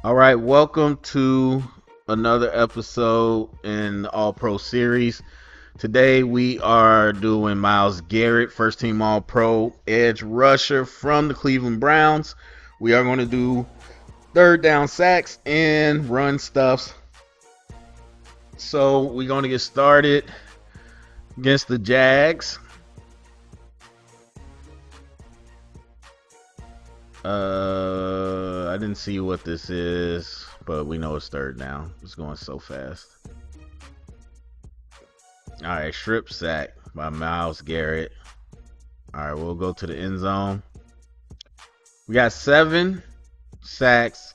All right, welcome to another episode in the All Pro series. Today we are doing Myles Garrett, first team All Pro edge rusher from the Cleveland Browns. We are going to do third down sacks and run stuffs. So we're going to get started against the Jags. I didn't see what this is, but we know it's third down. It's going so fast. All right, strip sack by Myles Garrett. All right, we'll go to the end zone. We got 7 sacks.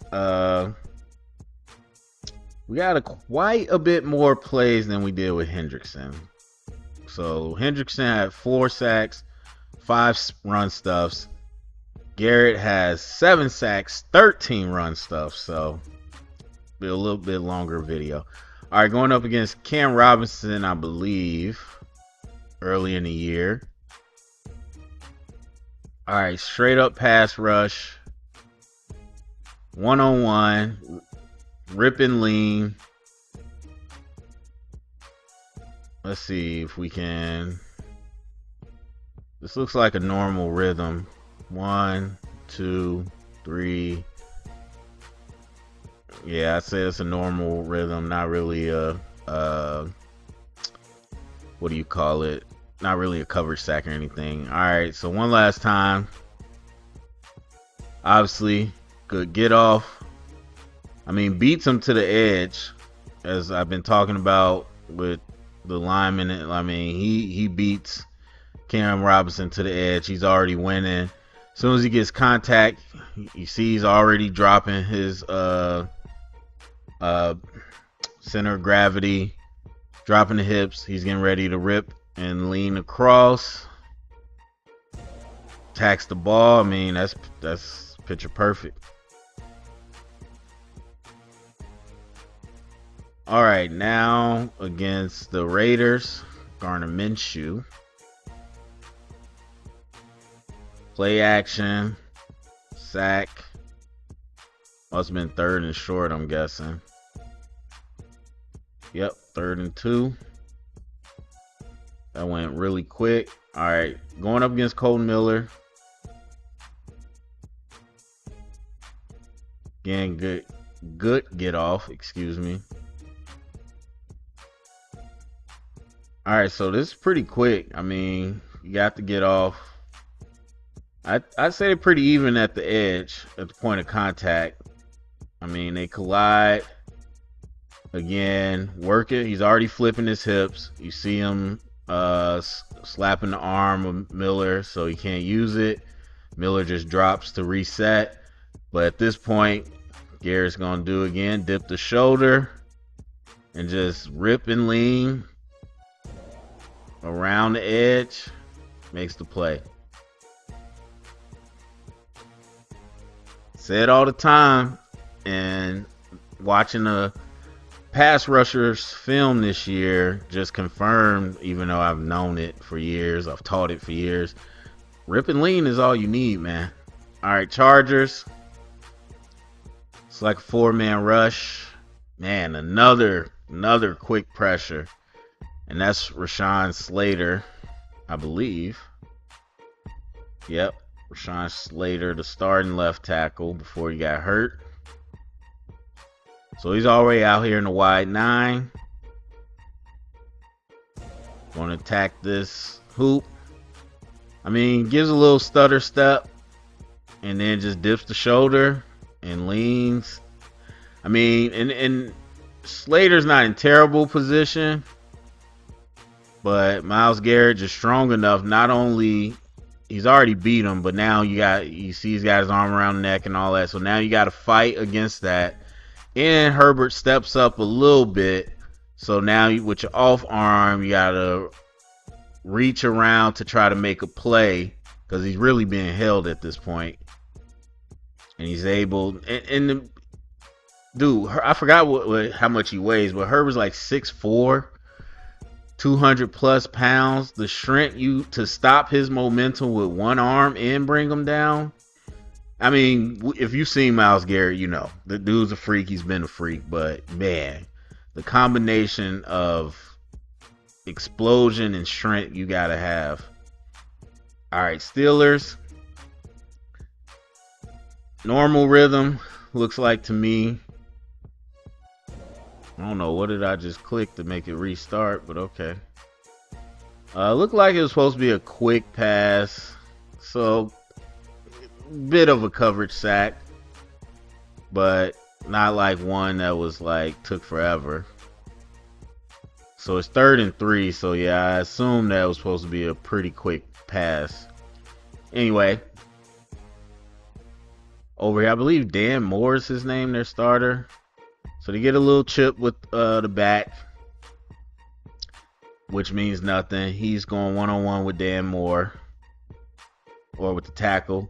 We got quite a bit more plays than we did with Hendrickson. So Hendrickson had 4 sacks, 5 run stuffs. Garrett has 7 sacks, 13 run stuff, so be a little bit longer video. All right, going up against Cam Robinson, I believe, early in the year. All right, straight up pass rush, 1-on-1, rip and lean. Let's see if we can. This looks like a normal rhythm. 1, 2, 3. Yeah, I'd say it's a normal rhythm, not really a what do you call it? Not really a coverage sack or anything. All right, so one last time. Obviously, good get off. I mean, beats him to the edge, as I've been talking about with the lineman. I mean, he beats Cam Robinson to the edge. He's already winning. As soon as he gets contact, you see he's already dropping his center of gravity, dropping the hips. He's getting ready to rip and lean across. Tacks the ball. I mean, that's picture perfect. All right, now against the Raiders, Garner Minshew. Play action, sack. Must have been 3rd and short, I'm guessing. Yep, 3rd and 2. That went really quick. All right, going up against Colton Miller. Again, good get off, excuse me. All right, so this is pretty quick. I mean, you got to get off. I'd say they're pretty even at the edge, at the point of contact. I mean, they collide. Again, work it. He's already flipping his hips. You see him slapping the arm of Miller, so he can't use it. Miller just drops to reset. But at this point, Garrett's going to do again, dip the shoulder, and just rip and lean around the edge. Makes the play. Say it all the time, and watching the pass rushers film this year just confirmed, even though I've known it for years, I've taught it for years. Rip and lean is all you need, man. All right, Chargers. It's like a 4-man rush. Man, another quick pressure. And that's Rashawn Slater, I believe. Yep. Rashawn Slater, the starting left tackle before he got hurt. So he's already out here in the wide 9. Going to attack this hoop. I mean, gives a little stutter step and then just dips the shoulder and leans. I mean, and Slater's not in terrible position, but Myles Garrett just strong enough. Not only he's already beat him, but now you see he's got his arm around the neck and all that. So now you got to fight against that. And Herbert steps up a little bit. So now with your off arm, you got to reach around to try to make a play because he's really being held at this point. And he's able, dude, I forgot how much he weighs, but Herbert's like 6'4", 200 plus pounds. The strength to stop his momentum with one arm and bring him down. I mean, if you've seen Myles Garrett, you know the dude's a freak. He's been a freak, but man, the combination of explosion and strength you gotta have. All right, Steelers. Normal rhythm looks like to me. I don't know what did I just click to make it restart, but okay. Looked like it was supposed to be a quick pass, so bit of a coverage sack, but not like one that was like took forever. So it's 3rd and 3, so yeah, I assume that was supposed to be a pretty quick pass. Anyway, over here, I believe Dan Moore is his name, their starter. So they get a little chip with the back, which means nothing. He's going one-on-one with Dan Moore, or with the tackle.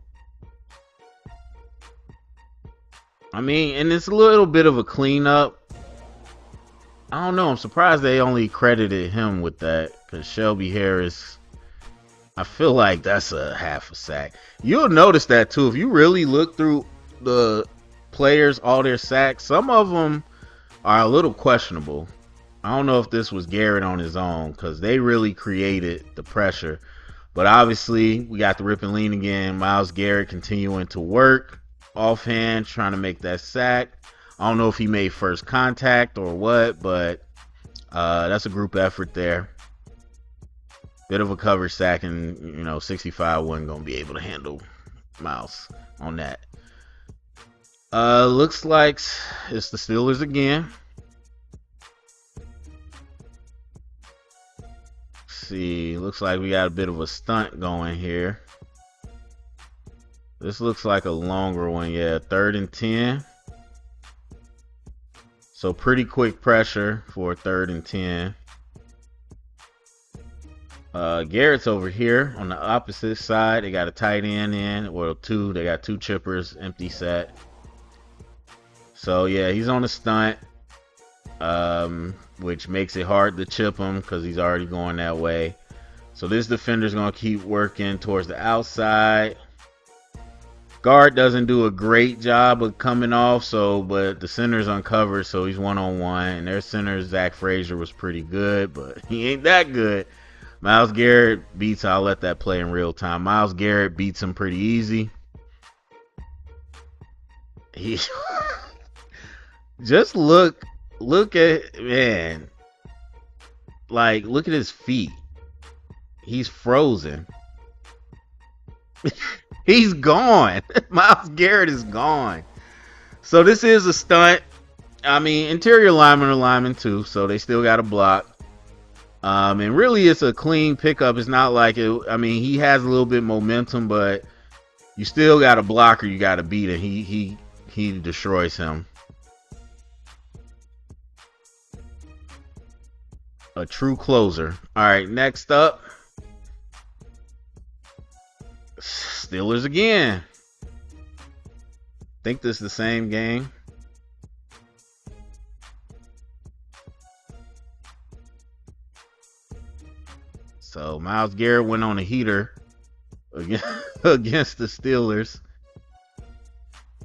I mean, and it's a little bit of a cleanup. I don't know. I'm surprised they only credited him with that, because Shelby Harris, I feel like that's a half a sack. You'll notice that too. If you really look through the players, all their sacks, some of them are a little questionable. I don't know if this was Garrett on his own, because they really created the pressure. But obviously, we got the rip and lean again. Myles Garrett continuing to work offhand, trying to make that sack. I don't know if he made first contact or what, but that's a group effort there. Bit of a cover sack, and 65 wasn't gonna be able to handle Myles on that. Looks like it's the Steelers again. See, looks like we got a bit of a stunt going here. This looks like a longer one, yeah. 3rd and 10. So pretty quick pressure for 3rd and 10. Garrett's over here on the opposite side. They got a tight end in, well, two. They got 2 chippers, empty set. So yeah, he's on a stunt, which makes it hard to chip him because he's already going that way. So this defender's gonna keep working towards the outside. Guard doesn't do a great job of coming off, but the center's uncovered, so he's one-on-one. And their center, Zach Frazier, was pretty good, but he ain't that good. Myles Garrett beats, I'll let that play in real time. Myles Garrett beats him pretty easy. He just look at, man. Like, look at his feet. He's frozen. He's gone. Myles Garrett is gone. So this is a stunt. I mean, interior linemen are linemen too, so they still got to block. And really, it's a clean pickup. It's not like it. I mean, he has a little bit of momentum, but you still got a blocker. You got to beat him. He destroys him. A true closer. All right, next up, Steelers again. Think this is the same game. So Myles Garrett went on a heater against the Steelers.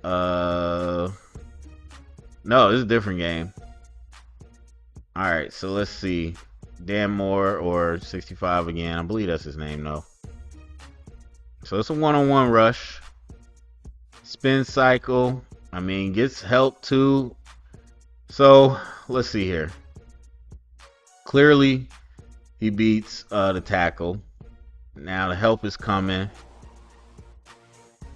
No, it's a different game. All right, so let's see. Dan Moore or 65 again. I believe that's his name, though. So it's a one-on-one rush. Spin cycle. I mean, gets help too. So let's see here. Clearly, he beats the tackle. Now the help is coming.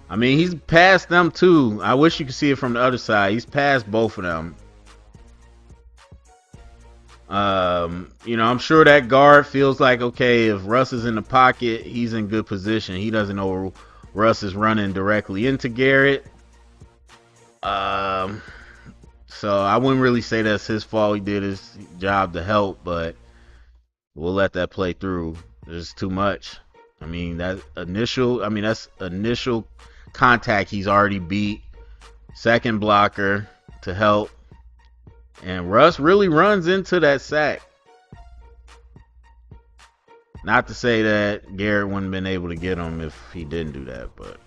I mean, he's past them too. I wish you could see it from the other side. He's past both of them. I'm sure that guard feels like, okay, if Russ is in the pocket, he's in good position. He doesn't know Russ is running directly into Garrett. So I wouldn't really say that's his fault. He did his job to help, but we'll let that play through. There's too much. I mean, that's initial contact he's already beat. Second blocker to help. And Russ really runs into that sack. Not to say that Garrett wouldn't have been able to get him if he didn't do that, but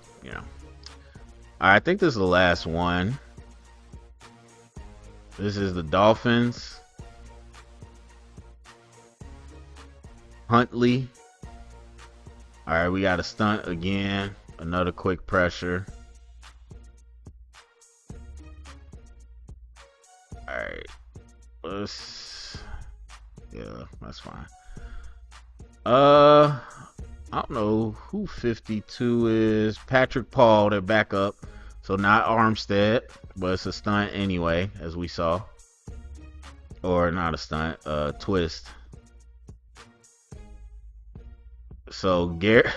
All right, I think this is the last one. This is the Dolphins. Huntley. All right, we got a stunt again. Another quick pressure. All right. Yeah, that's fine. I don't know who 52 is. Patrick Paul, their backup. So not Armstead, but it's a stunt anyway, as we saw. Or not a stunt, twist. So Garrett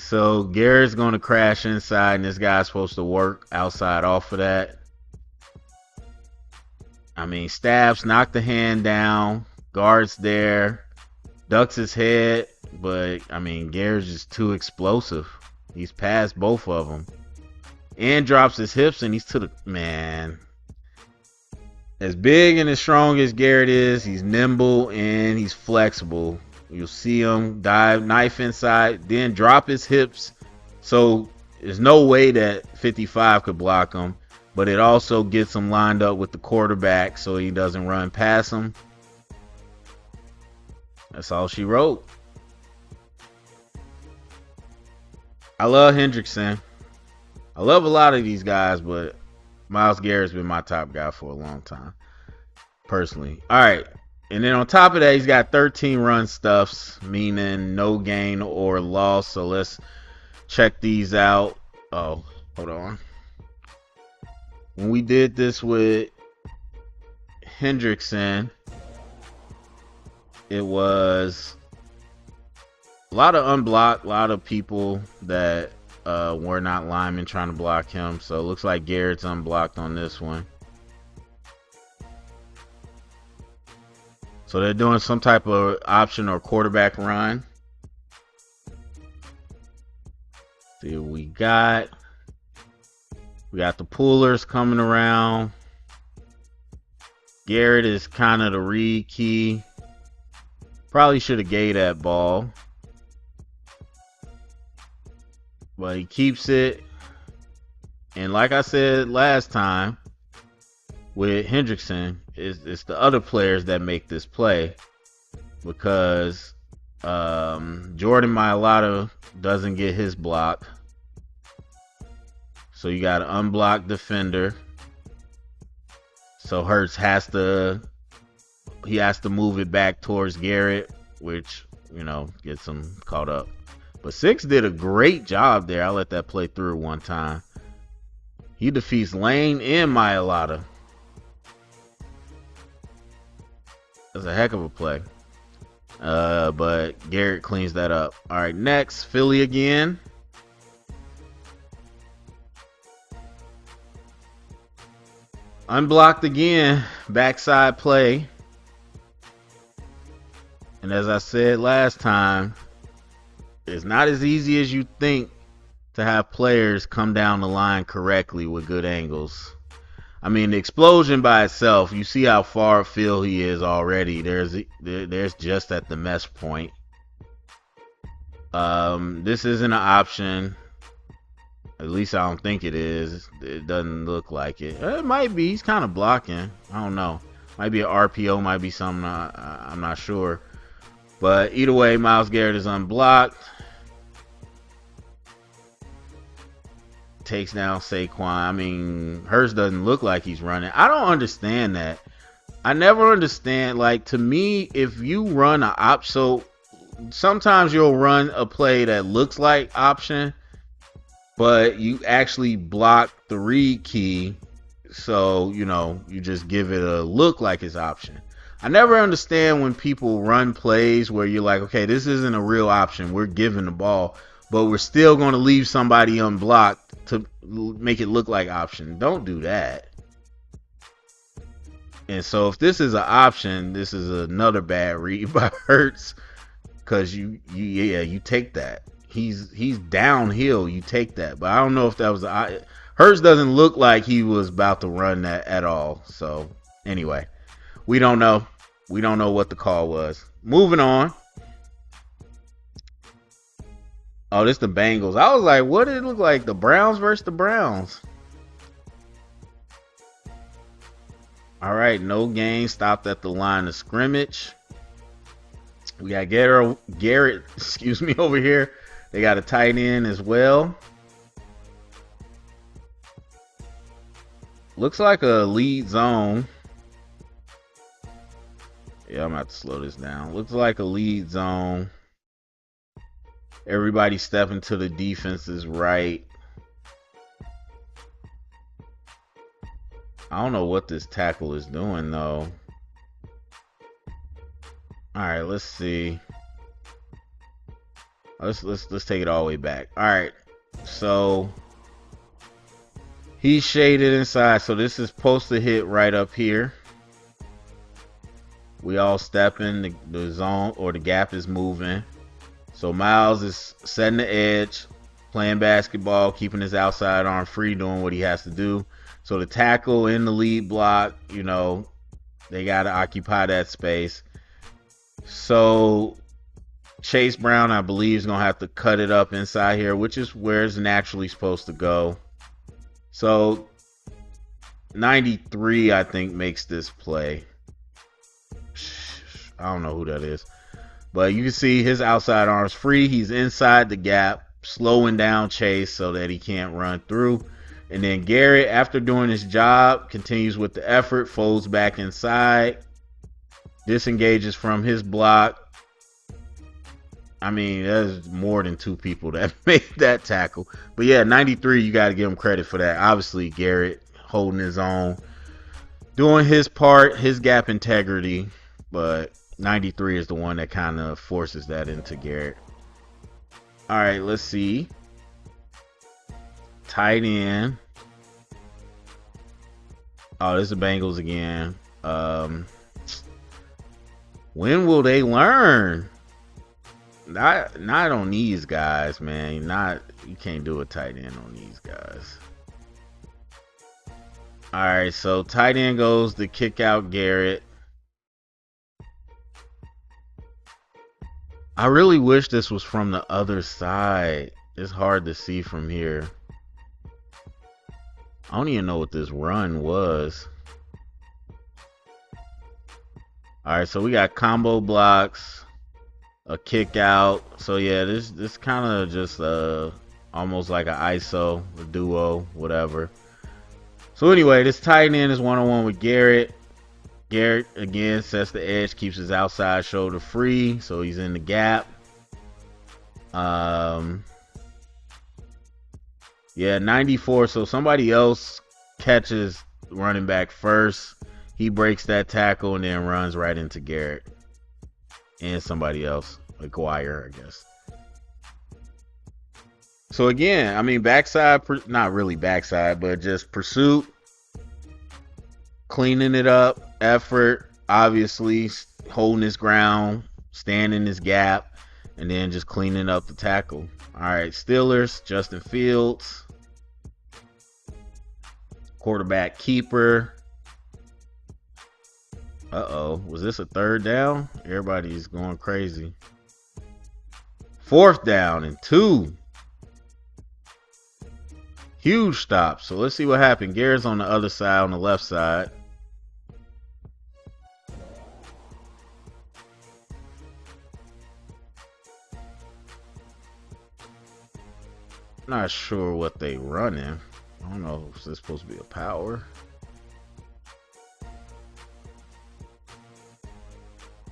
So Garrett's gonna crash inside and this guy's supposed to work outside off of that. I mean, stabs, knocked the hand down, guards there, ducks his head, but I mean, Garrett's just too explosive. He's past both of them. And drops his hips and he's to the man. As big and as strong as Garrett is, he's nimble and he's flexible. You'll see him dive, knife inside, then drop his hips. So there's no way that 55 could block him. But it also gets him lined up with the quarterback so he doesn't run past him. That's all she wrote. I love Hendrickson. I love a lot of these guys, but Myles Garrett's been my top guy for a long time, personally. All right. And then on top of that, he's got 13 run stuffs, meaning no gain or loss. So let's check these out. Oh, hold on. When we did this with Hendrickson, it was a lot of unblocked, a lot of people that were not linemen trying to block him. So it looks like Garrett's unblocked on this one. So they're doing some type of option or quarterback run. See what we got. We got the pullers coming around. Garrett is kind of the read key. Probably should have gave that ball. But he keeps it. And like I said last time, with Hendrickson, it's the other players that make this play, because Jordan Mailata doesn't get his block, so you got an unblocked defender. So Hurts has to move it back towards Garrett, which gets him caught up. But Six did a great job there. I let that play through one time. He defeats Lane and Mailata. That's a heck of a play. But Garrett cleans that up. All right, next, Philly again. Unblocked again. Backside play. And as I said last time, it's not as easy as you think to have players come down the line correctly with good angles. I mean, the explosion by itself, you see how far afield he is already. There's just at the mesh point. This isn't an option. At least I don't think it is. It doesn't look like it. It might be. He's kind of blocking. I don't know. Might be an RPO. Might be something. I'm not sure. But either way, Myles Garrett is unblocked. Takes down Saquon. I mean, Hurts doesn't look like he's running. I don't understand that. I never understand. Like, to me, if you run an option, so sometimes you'll run a play that looks like option, but you actually block the read key, so you just give it a look like it's option. I never understand when people run plays where you're like, okay, this isn't a real option. We're giving the ball, but we're still going to leave somebody unblocked to make it look like option. Don't do that. And so if this is an option, this is another bad read by Hurts, because you take that. He's downhill. You take that. But I don't know if that was Hurts doesn't look like he was about to run that at all. So anyway, we don't know. We don't know what the call was. Moving on. Oh, this the Bengals. I was like, what did it look like? The Browns versus the Browns. All right, no gain. Stopped at the line of scrimmage. We got Garrett, excuse me, over here. They got a tight end as well. Looks like a lead zone. Yeah, I'm gonna have to slow this down. Looks like a lead zone. Everybody stepping to the defense's right. I don't know what this tackle is doing though. All right, let's see. Let's take it all the way back. All right, so he's shaded inside, so this is supposed to hit right up here. We all stepping, the zone or the gap is moving. So Myles is setting the edge, playing basketball, keeping his outside arm free, doing what he has to do. So the tackle in the lead block, you know, they got to occupy that space. So Chase Brown, I believe, is going to have to cut it up inside here, which is where it's naturally supposed to go. So 93, I think, makes this play. I don't know who that is. But you can see his outside arm's free. He's inside the gap, slowing down Chase so that he can't run through. And then Garrett, after doing his job, continues with the effort, folds back inside, disengages from his block. I mean, there's more than two people that made that tackle. But yeah, 93, you got to give him credit for that. Obviously, Garrett holding his own, doing his part, his gap integrity. But 93 is the one that kind of forces that into Garrett. All right, let's see. Tight end. Oh, this is the Bengals again. When will they learn? Not on these guys, man. You can't do a tight end on these guys. All right, so tight end goes to kick out Garrett. I really wish this was from the other side. It's hard to see from here. I don't even know what this run was. Alright, so we got combo blocks, a kick out. So yeah, this kind of just almost like an ISO, a duo, whatever. So anyway, this tight end is one-on-one with Garrett. Garrett again sets the edge, keeps his outside shoulder free, so he's in the gap. Yeah, 94. So somebody else catches running back first. He breaks that tackle and then runs right into Garrett and somebody else, McGuire, I guess. So again, I mean, backside, not really backside, but just pursuit, cleaning it up, effort, obviously holding his ground, standing his gap, and then just cleaning up the tackle. All right, Steelers, Justin Fields, quarterback keeper. Uh-oh, was this a third down? Everybody's going crazy. 4th down and 2. Huge stop. So let's see what happened. Garrett's on the other side, on the left side. Not sure what they running. I don't know if this is supposed to be a power.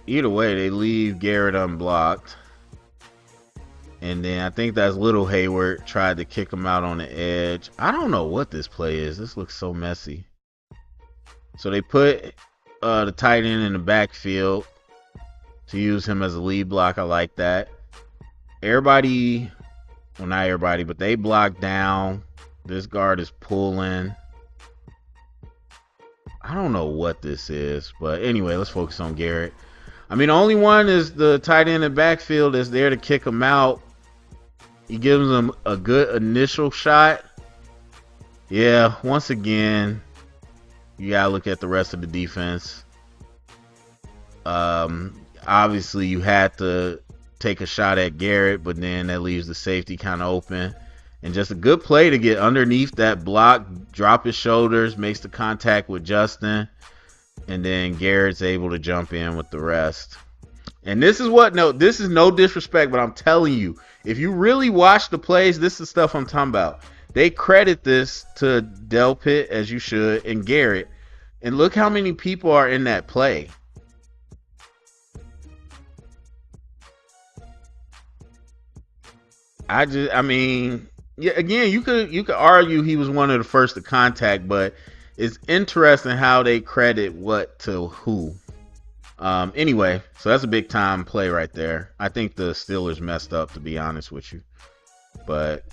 Either way, they leave Garrett unblocked. And then I think that's Little Hayward tried to kick him out on the edge. I don't know what this play is. This looks so messy. So they put the tight end in the backfield to use him as a lead block. I like that. Everybody, well, not everybody, but they block down. This guard is pulling. I don't know what this is, but anyway, let's focus on Garrett. I mean, the only one is the tight end in the backfield that's there to kick him out. He gives him a good initial shot. Yeah, once again, you gotta look at the rest of the defense. Obviously, you had to take a shot at Garrett, but then that leaves the safety kind of open. And just a good play to get underneath that block, drop his shoulders, makes the contact with Justin, and then Garrett's able to jump in with the rest. And this is this is no disrespect, but I'm telling you, if you really watch the plays, this is stuff I'm talking about. They credit this to Delpit, as you should, and Garrett. And look how many people are in that play. I mean, yeah, again, you could argue he was one of the first to contact, but it's interesting how they credit what to who. Anyway, so that's a big time play right there. I think the Steelers messed up, to be honest with you. But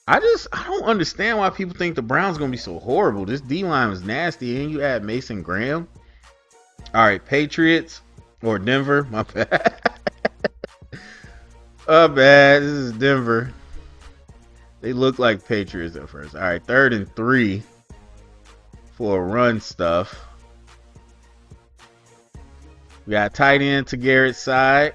I don't understand why people think the Browns gonna be so horrible. This D line was nasty, and you add Mason Graham. All right, Patriots or Denver. My bad. Oh, bad. This is Denver. They look like Patriots at first. All right, 3rd and 3 for run stuff. We got tight end to Garrett's side.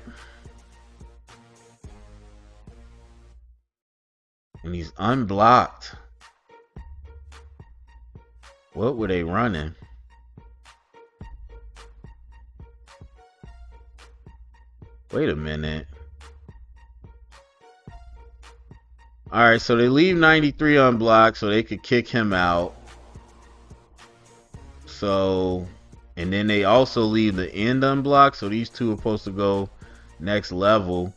And he's unblocked. What were they running? Wait a minute. All right, so they leave 93 unblocked so they could kick him out. So, and then they also leave the end unblocked. So these two are supposed to go next level.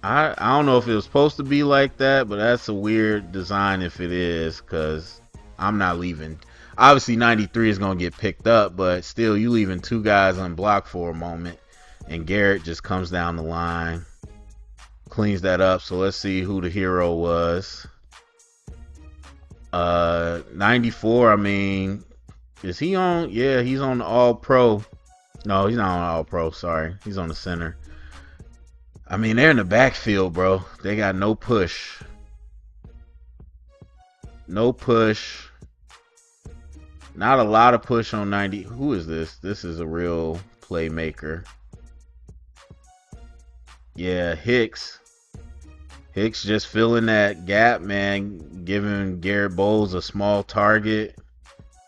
I don't know if it was supposed to be like that, but that's a weird design if it is, because I'm not leaving. Obviously, 93 is going to get picked up, but still, you leaving two guys unblocked for a moment. And Garrett just comes down the line, cleans that up. So let's see who the hero was. 94, I mean, is he on? Yeah, he's on the All-Pro. No, he's not on All-Pro, sorry. He's on the center. I mean, they're in the backfield, bro. They got no push. No push. Not a lot of push on 90. Who is this? This is a real playmaker. Yeah, Hicks. Hicks just filling that gap, man. Giving Garrett Bowles a small target.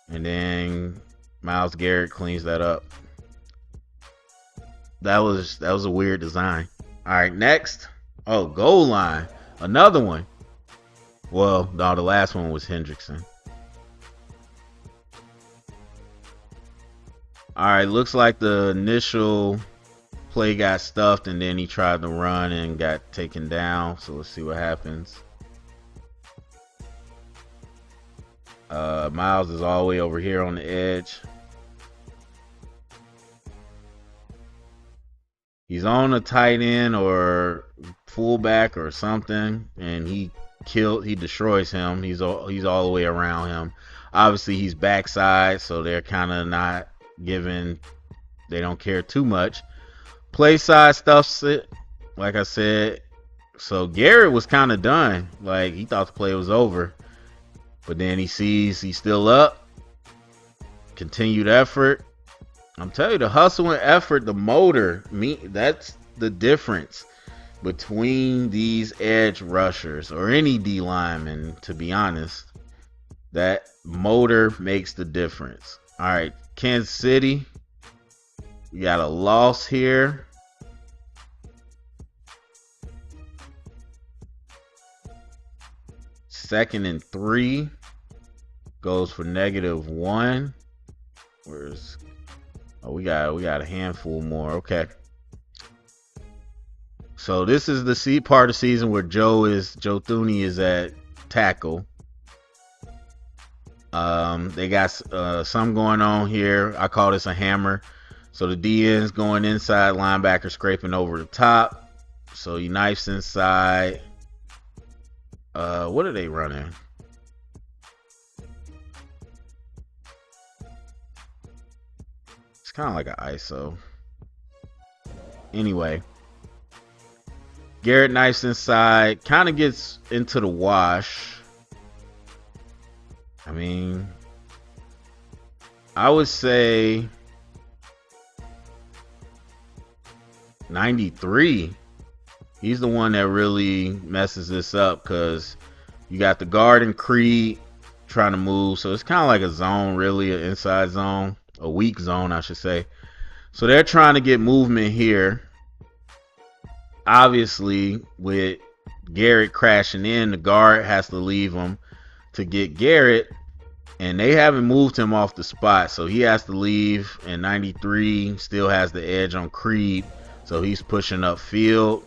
And then Myles Garrett cleans that up. That was a weird design. All right, next. Oh, goal line. Another one. Well, no, the last one was Hendrickson. All right, looks like the initial play got stuffed, and then he tried to run and got taken down. So let's see what happens. Myles is all the way over here on the edge. He's on a tight end or fullback or something, and he destroys him. He's all the way around him. Obviously, he's backside, so they're kind of not giving. They don't care too much. Play side stuffs it, like I said. So Garrett was kind of done. Like, he thought the play was over, but then he sees he's still up. Continued effort. I'm telling you, the hustle and effort, the motor, that's the difference between these edge rushers or any D lineman, to be honest. That motor makes the difference. All right, Kansas City. We got a loss here. Second and 3. Goes for -1. Where's... Oh, we got a handful more. Okay. So this is the part of the season where Joe Thuney is at tackle. They got some going on here. I call this a hammer. So the DN's going inside, linebacker scraping over the top. So he knifes inside. What are they running? Kind of like an ISO. Anyway, Garrett knifes inside, kind of gets into the wash. I mean, I would say 93. He's the one that really messes this up because you got the guard and Creed trying to move. So it's kind of like a zone, really, an inside zone, a weak zone, I should say. So they're trying to get movement here. Obviously, with Garrett crashing in, the guard has to leave him to get Garrett. And they haven't moved him off the spot, so he has to leave. And 93 still has the edge on Creed, so he's pushing upfield.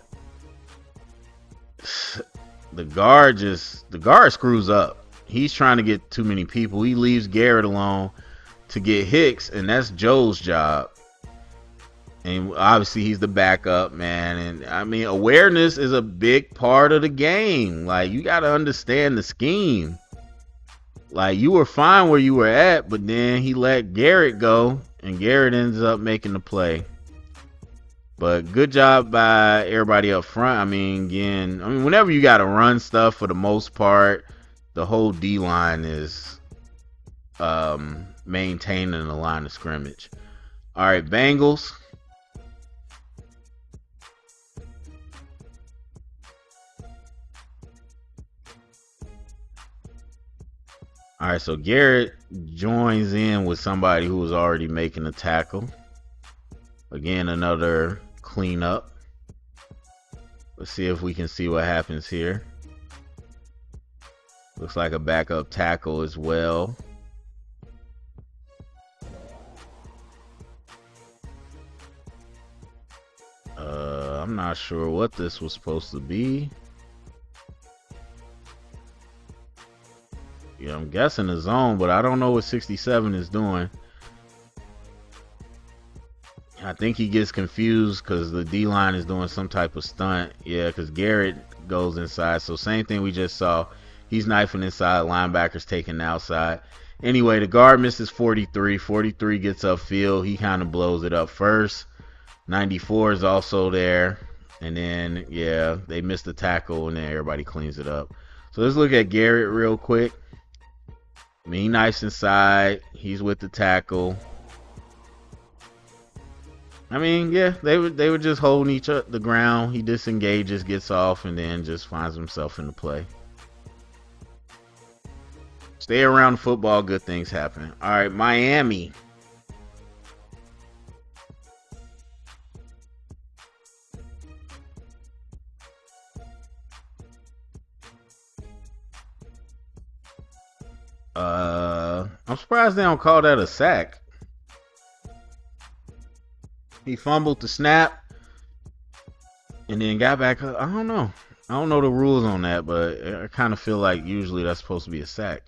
The guard screws up. He's trying to get too many people. He leaves Garrett alone to get Hicks, and that's Joe's job. And obviously he's the backup, man. And I mean, awareness is a big part of the game. Like, you got to understand the scheme. Like, you were fine where you were at, but then he let Garrett go, and Garrett ends up making the play. But good job by everybody up front. I mean, again, whenever you got to run stuff, for the most part, the whole D-line is maintaining the line of scrimmage. All right, Bengals. All right, so Garrett joins in with somebody who was already making a tackle. Again, another cleanup. Let's see if we can see what happens here. Looks like a backup tackle as well. I'm not sure what this was supposed to be. Yeah, I'm guessing a zone, but I don't know what 67 is doing. I think he gets confused because the D-line is doing some type of stunt. Yeah, because Garrett goes inside. So same thing we just saw. He's knifing inside. Linebackers taking the outside. Anyway, the guard misses 43. 43 gets upfield. He kind of blows it up first. 94 is also there. And then, yeah, they missed the tackle, and then everybody cleans it up. So let's look at Garrett real quick. I mean, he knifes inside. He's with the tackle. I mean, yeah, they were just holding the ground. He disengages, gets off, and then just finds himself in the play. Stay around football, good things happen. All right, Miami. I'm surprised they don't call that a sack. He fumbled the snap and then got back up. I don't know. I don't know the rules on that, but I kind of feel like usually that's supposed to be a sack.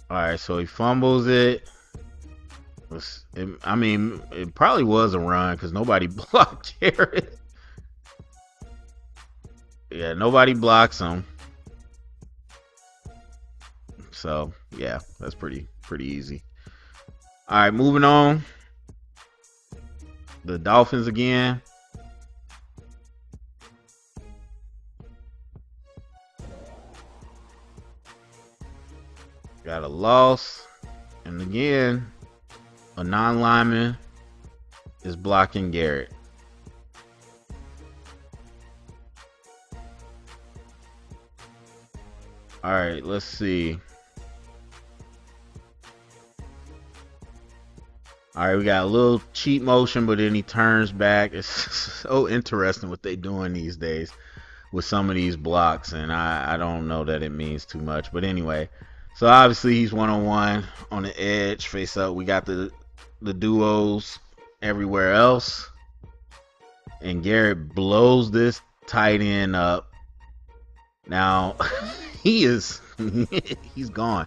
All right, so he fumbles it. I mean, it probably was a run because nobody blocked Garrett. Yeah, nobody blocks him. So, yeah, that's pretty easy. All right, moving on. The Dolphins again. Got a loss. And again, a non-lineman is blocking Garrett. All right, let's see. All right, we got a little cheat motion, but then he turns back. It's so interesting what they doing these days with some of these blocks, and I don't know that it means too much. But anyway, so obviously he's one-on-one on the edge, face up. We got the duos everywhere else, and Garrett blows this tight end up. Now he's gone.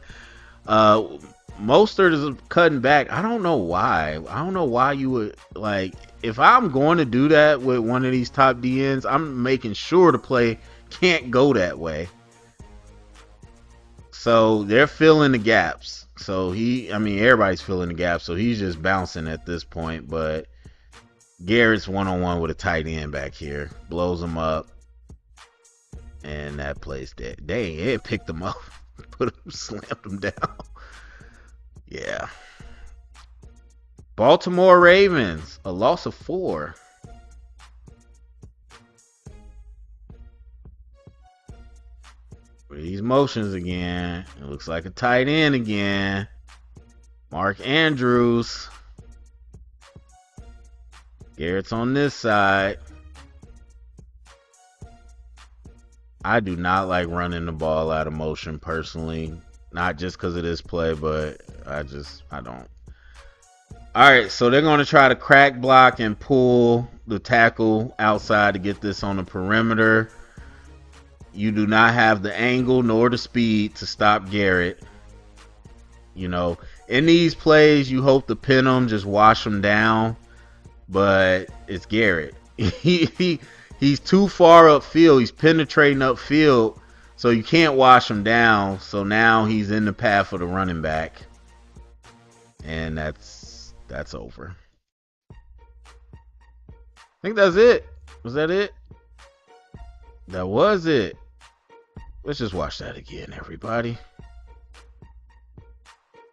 Mostert is cutting back. I don't know why. I don't know why you would, like, if I'm going to do that with one of these top DNs, I'm making sure the play can't go that way. So they're filling the gaps. So everybody's filling the gaps. So he's just bouncing at this point. But Garrett's one-on-one with a tight end back here. Blows him up. And that play's dead. Dang, it picked him up. Slammed him down. Yeah. Baltimore Ravens, a loss of 4. These motions again. It looks like a tight end again. Mark Andrews. Garrett's on this side. I do not like running the ball out of motion personally. Not just because of this play, but I don't. Alright, so they're going to try to crack block and pull the tackle outside to get this on the perimeter. You do not have the angle nor the speed to stop Garrett. You know, in these plays, you hope to pin them, just wash them down. But it's Garrett. He's too far upfield. He's penetrating upfield, so you can't wash him down. So now he's in the path of the running back, and that's over. I think that's it. Was that it? That was it. Let's just watch that again, everybody.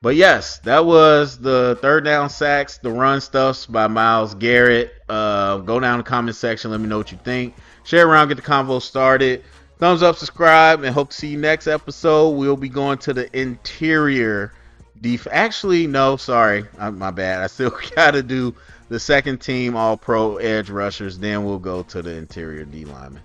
But yes, that was the third down sacks, the run stuffs by Myles Garrett. Go down in the comment section. Let me know what you think. Share around, get the convo started. Thumbs up, subscribe, and hope to see you next episode. We'll be going to the interior defense. Actually, no, sorry. My bad. I still got to do the second team all-pro edge rushers. Then we'll go to the interior D linemen.